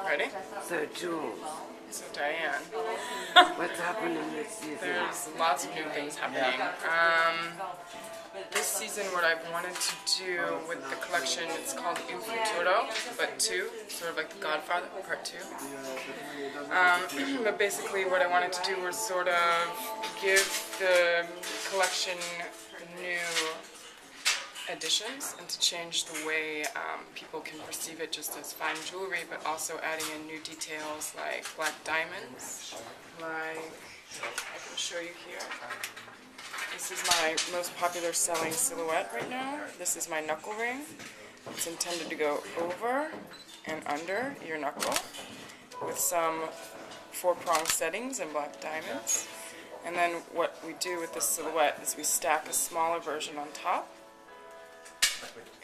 Ready? So, Jules, So Diane, what's happening this season? there's lots of new things happening. This season what I've wanted to do with the collection, it's called Il Futuro, but 2, sort of like The Godfather, part 2. But basically what I wanted to do was sort of give the collection new additions and to change the way people can perceive it just as fine jewelry, but also adding in new details like black diamonds, like I can show you here. This is my most popular selling silhouette right now. This is my knuckle ring. It's intended to go over and under your knuckle with some 4-prong settings and black diamonds. And then what we do with this silhouette is we stack a smaller version on top.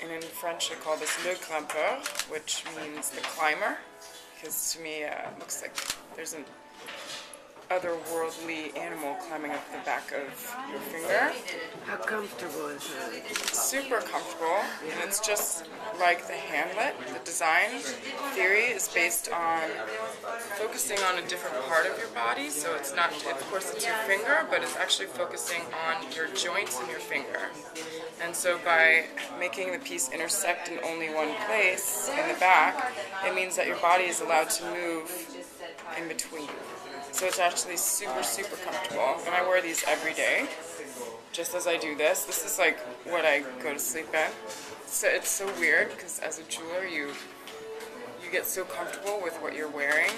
And in French I call this le grimpeur, which means the climber, because to me it looks like there's an otherworldly animal climbing up the back of your finger. How comfortable is it? It's super comfortable, and it's just like the handlet. The design theory is based on focusing on a different part of your body, so it's not, of course it's your finger, but it's actually focusing on your joints and your finger. And so by making the piece intersect in only one place, in the back, it means that your body is allowed to move in between. So it's actually super, super comfortable. And I wear these every day, just as I do this. This is like what I go to sleep in. So it's so weird, because as a jeweler, you get so comfortable with what you're wearing.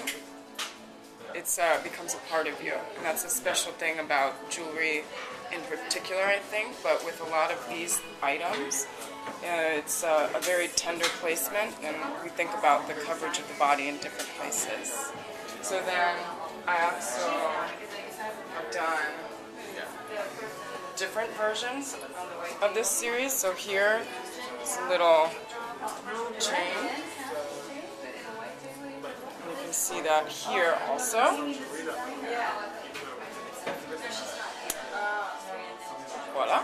It becomes a part of you. And that's a special thing about jewelry in particular, I think. But with a lot of these items, it's a very tender placement, and we think about the coverage of the body in different places. So then I also have done different versions of this series. So here is a little chain. You can see that here also. Voila.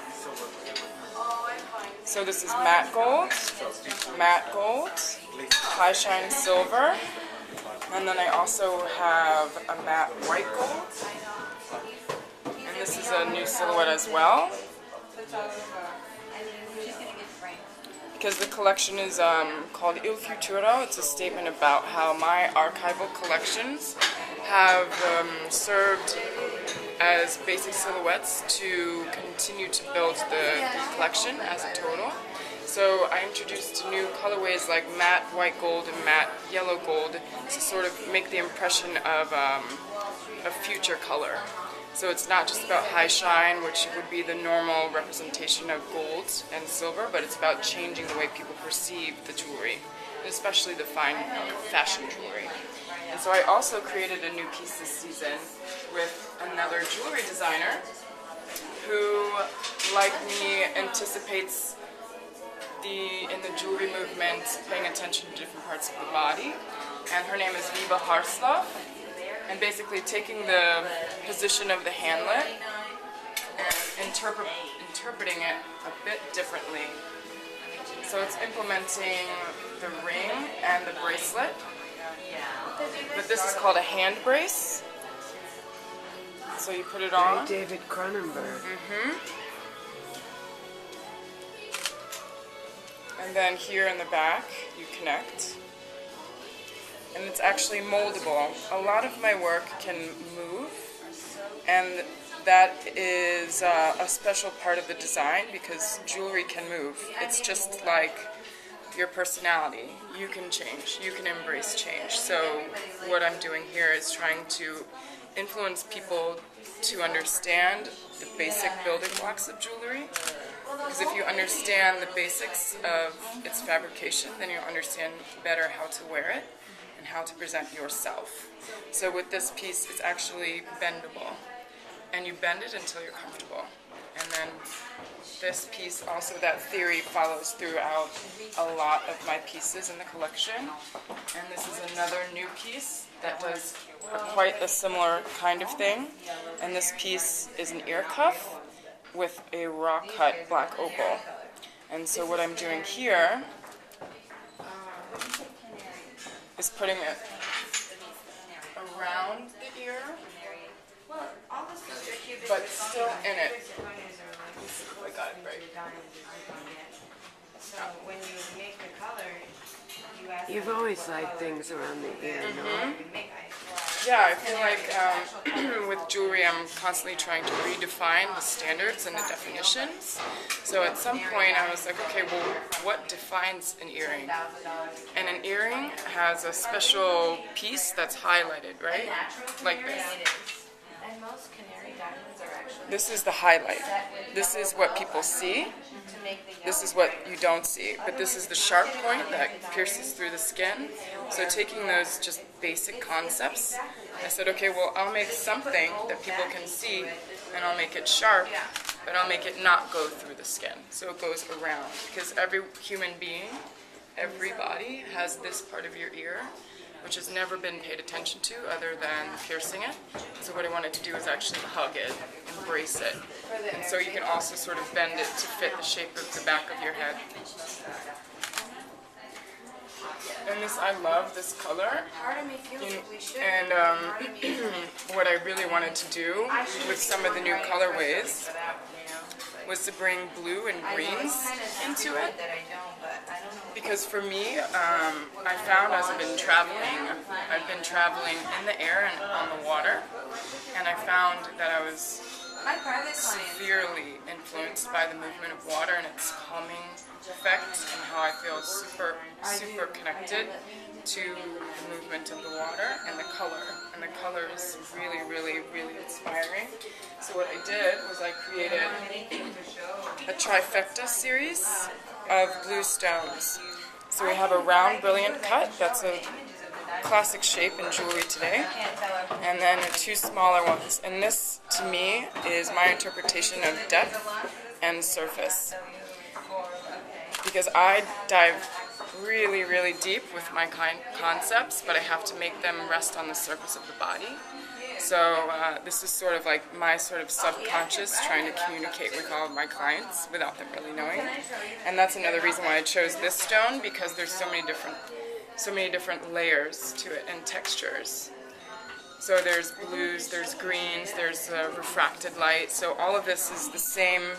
So this is matte gold, high shine silver. And then I also have a matte white gold. And this is a new silhouette as well. Because the collection is called Il Futuro. It's a statement about how my archival collections have served as basic silhouettes to continue to build the collection as a total. So I introduced new colorways like matte white gold and matte yellow gold to sort of make the impression of a future color. So it's not just about high shine, which would be the normal representation of gold and silver, but it's about changing the way people perceive the jewelry, and especially the fine fashion jewelry. And so I also created a new piece this season with another jewelry designer who, like me, anticipates in the jewelry movement, paying attention to different parts of the body, and her name is Viva Harslav, and basically taking the position of the handlet and interpreting it a bit differently. So it's implementing the ring and the bracelet, but this is called a hand brace. So you put it on. David Cronenberg. And then here in the back, you connect. And it's actually moldable. A lot of my work can move, and that is a special part of the design because jewelry can move. It's just like your personality. You can change. You can embrace change. So what I'm doing here is trying to influence people to understand the basic building blocks of jewelry. Because if you understand the basics of its fabrication, then you'll understand better how to wear it and how to present yourself. So with this piece, it's actually bendable. And you bend it until you're comfortable. And then this piece, also that theory follows throughout a lot of my pieces in the collection. And this is another new piece that does quite a similar kind of thing. And this piece is an ear cuff with a raw cut black opal. And so what I'm doing here is putting it around the ear, but still in it. I got it right. So when you make the color, you ask You've always liked things around the ear, no? Yeah, I feel like with jewelry I'm constantly trying to redefine the standards and the definitions. So at some point I was like, okay, well, what defines an earring? And an earring has a special piece that's highlighted, right? Like this. And most canary diamonds are actually This is the highlight. This is what people see. to make the This is what you don't see, but this is the sharp point that pierces through the skin. So taking those just basic concepts, I said, okay, well, I'll make something that people can see, and I'll make it sharp, but I'll make it not go through the skin, so it goes around. Because every human being, every body has this part of your ear, which has never been paid attention to other than piercing it. So what I wanted to do is actually hug it, embrace it. And so you can also sort of bend it to fit the shape of the back of your head. And this, I love this color. part of me feels like we should. And what I really wanted to do with some of the new colorways was to bring blue and greens into it. That I don't, but I don't know. Because for me, I found as I've been traveling in the air and on the water, and I found that I was My private clients. severely influenced by the movement of water and its calming effect, and how I feel super connected to the movement of the water and the color. And the color is really, really, really inspiring. So what I did was I created a trifecta series of blue stones. So we have a round brilliant cut, that's a classic shape in jewelry today, and then two smaller ones. And this, to me, is my interpretation of depth and surface. Because I dive really, really deep with my concepts, but I have to make them rest on the surface of the body. So this is sort of like my sort of subconscious trying to communicate with all of my clients without them really knowing. And that's another reason why I chose this stone, because there's so many different layers to it and textures. So there's blues, there's greens, there's refracted light. So all of this is the same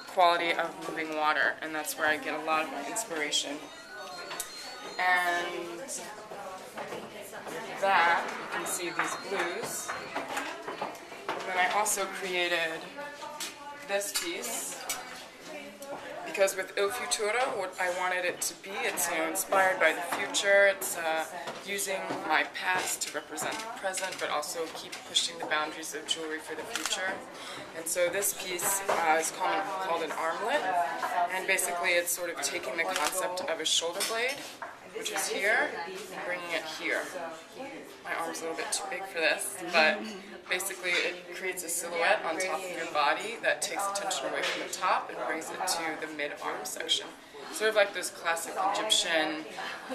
quality of moving water, and that's where I get a lot of my inspiration. And that, you can see these blues. And then I also created this piece, because with Il Futuro, what I wanted it to be, it's inspired by the future. It's using my past to represent the present, but also keep pushing the boundaries of jewelry for the future. And so this piece is called an armlet, and basically it's sort of taking the concept of a shoulder blade, which is here, and bringing it here. My arm's a little bit too big for this, but basically it creates a silhouette on top of your body that takes attention away from the top and brings it to the mid-arm section. Sort of like those classic Egyptian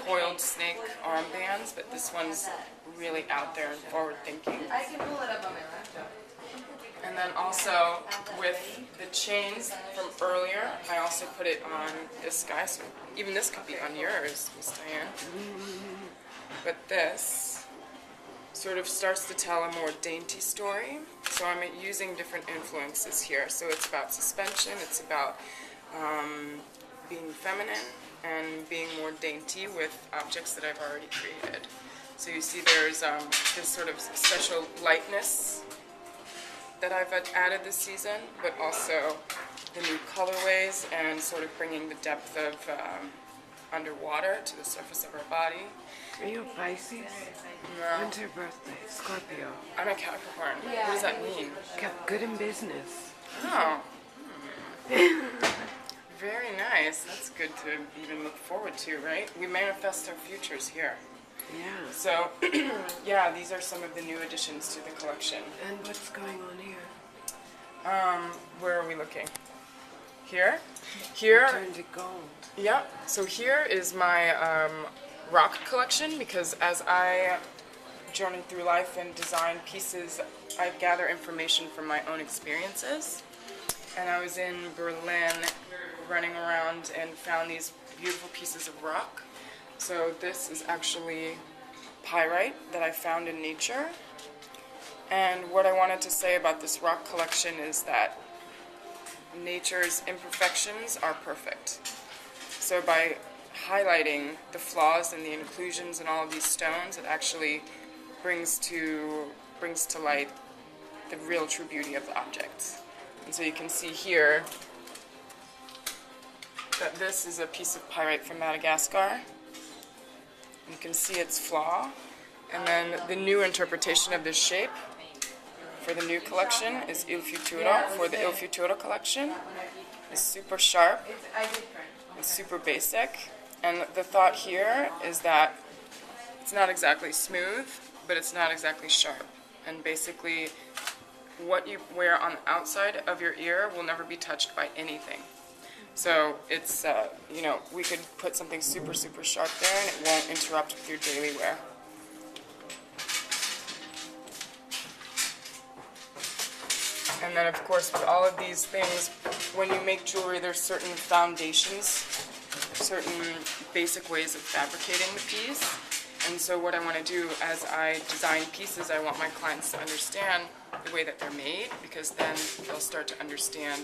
coiled snake armbands, but this one's really out there and forward-thinking. I can pull it up on my laptop. And then also with the chains from earlier, I also put it on this guy, so even this could be on yours, Miss Diane. But this sort of starts to tell a more dainty story. So I'm using different influences here. So it's about suspension, it's about being feminine and being more dainty with objects that I've already created. So you see there's this sort of special lightness that I've added this season, but also the new colorways and sort of bringing the depth of underwater to the surface of our body. Are you a Pisces? No, When's your birthday? Scorpio. I'm a Capricorn. What does that mean? Kept good in business. Oh. Very nice. That's good to even look forward to, right? We manifest our futures here. Yeah. So, yeah, these are some of the new additions to the collection. And what's going on here? Where are we looking? Here? Here, Turned to gold. yeah. So here is my rock collection, because as I journey through life and design pieces, I gather information from my own experiences. And I was in Berlin running around and found these beautiful pieces of rock. So this is actually pyrite that I found in nature. And what I wanted to say about this rock collection is that nature's imperfections are perfect. So by highlighting the flaws and the inclusions in all of these stones, it actually brings to light the real true beauty of the objects. And so you can see here that this is a piece of pyrite from Madagascar. You can see its flaw. And then the new interpretation of this shape for the new collection is Il Futuro. For the Il Futuro collection, it's super sharp, it's super basic. And the thought here is that it's not exactly smooth, but it's not exactly sharp. And basically, what you wear on the outside of your ear will never be touched by anything. So it's, we could put something super, super sharp there and it won't interrupt with your daily wear. And then, of course, with all of these things, when you make jewelry, there's certain foundations, certain basic ways of fabricating the piece. And so what I want to do as I design pieces, I want my clients to understand the way that they're made, because then they'll start to understand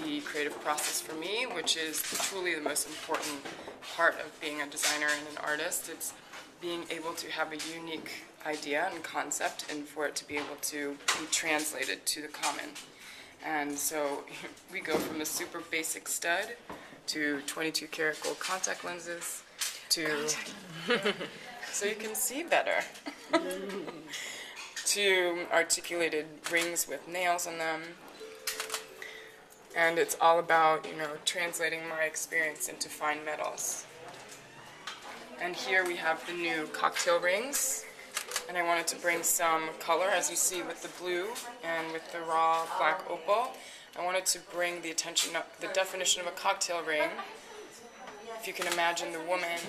the creative process for me, which is truly the most important part of being a designer and an artist. It's being able to have a unique idea and concept and for it to be able to be translated to the common. And so we go from the super basic stud to 22 karat gold contact lenses to so you can see better to articulated rings with nails in them. And it's all about, translating my experience into fine metals. And here we have the new cocktail rings. And I wanted to bring some color, as you see with the blue and with the raw black opal. I wanted to bring the definition of a cocktail ring. If you can imagine the woman,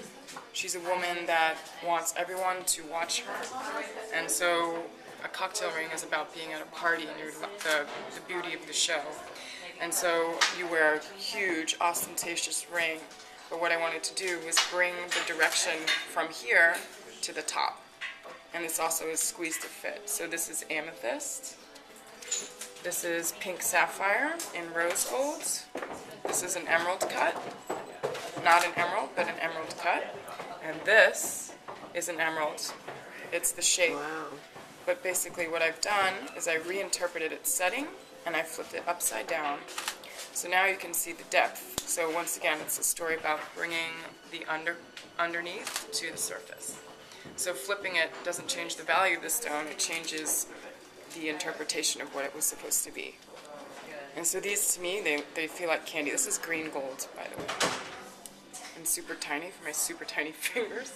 she's a woman that wants everyone to watch her. And so a cocktail ring is about being at a party and the beauty of the show. And so you wear a huge, ostentatious ring. But what I wanted to do was bring the direction from here to the top. And this also is squeezed to fit. So this is amethyst. This is pink sapphire in rose gold. This is an emerald cut. Not an emerald, but an emerald cut. And this is an emerald. It's the shape. Wow. But basically what I've done is I reinterpreted its setting and I flipped it upside down. So now you can see the depth. So once again, it's a story about bringing the underneath to the surface. So flipping it doesn't change the value of the stone, it changes the interpretation of what it was supposed to be. And so these, to me, they feel like candy. This is green gold, by the way. And super tiny for my super tiny fingers.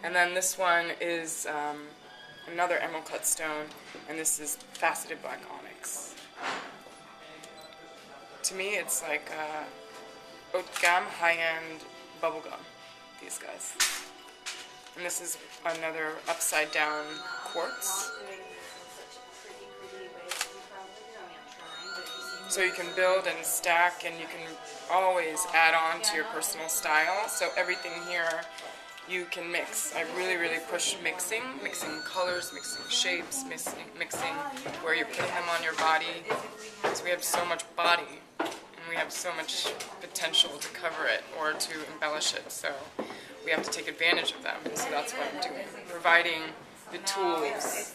And then this one is another emerald cut stone, and this is faceted black onyx. To me, it's like haute gamme, high-end bubblegum, these guys. And this is another upside-down quartz. So you can build and stack, and you can always add on to your personal style. So everything here you can mix. I really, really push mixing colors, mixing shapes, mixing where you're putting them on your body. Because we have so much body, and we have so much potential to cover it or to embellish it. So we have to take advantage of them. And so that's what I'm doing, providing the tools